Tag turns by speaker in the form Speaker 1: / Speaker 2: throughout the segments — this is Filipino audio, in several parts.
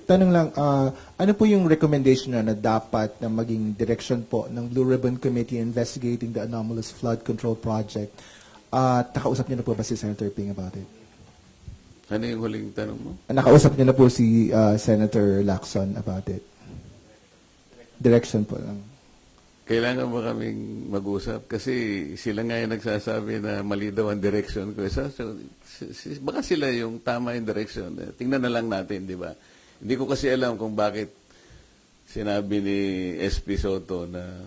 Speaker 1: Tanong lang, ano po yung recommendation na dapat na maging direction po ng Blue Ribbon Committee investigating the anomalous flood control project? At nakausap niyo na po ba si Senator Ping about it?
Speaker 2: Ano yung huling tanong mo?
Speaker 1: Nakausap niyo na po si Senator Lacson about it? Direction po lang.
Speaker 2: Kailangan ba kaming mag-usap? Kasi sila nga yung nagsasabi na mali daw ang direction ko. Baka sila yung tama yung direction. Tingnan na lang natin, di ba? Hindi ko kasi alam kung bakit sinabi ni SP Soto na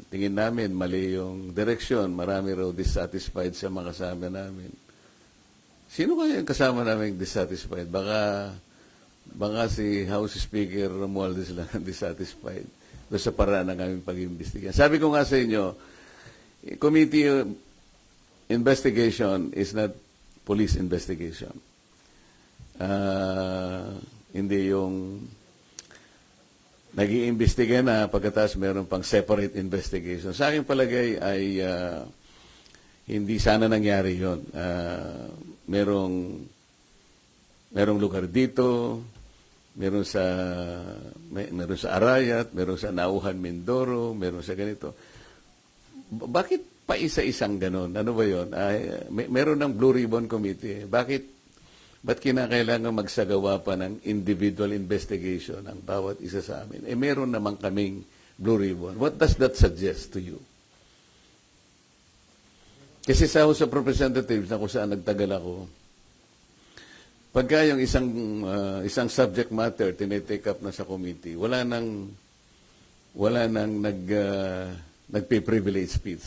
Speaker 2: tingin namin mali yung direction. Marami raw dissatisfied sa mga kasama namin. Sino kaya yung kasama namin dissatisfied? Baka si House Speaker Romualdez lang dissatisfied doon sa paraan ng aming pag-imbestiga. Sabi ko nga sa inyo, committee investigation is not police investigation. Hindi yung nag-iimbestiga na pagkatapos meron pang separate investigation. Sa aking palagay ay hindi sana nangyari yun. Merong lugar dito, meron sa Arayat, meron sa Nauhan, Mindoro, meron sa ganito. Bakit pa isa-isang ganon? Ano ba yun? Meron ng Blue Ribbon Committee. Ba't kinakailangan magsagawa pa ng individual investigation ang bawat isa sa amin? Meron naman kaming Blue Ribbon. What does that suggest to you? Kasi sa House of Representatives na kung saan nagtagal ako, pagka yung isang subject matter tinitake up na sa committee, wala nang nagpe-privilege speech.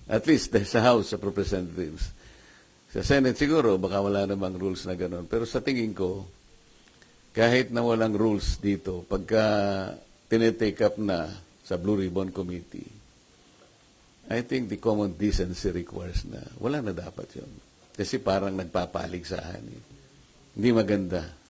Speaker 2: At least sa House of Representatives. Sa Senate siguro, baka wala namang rules na gano'n. Pero sa tingin ko, kahit na walang rules dito, pagka tinitake up na sa Blue Ribbon Committee, I think the common decency requires na wala na dapat yun. Kasi parang nagpapaligsahan. Hindi maganda.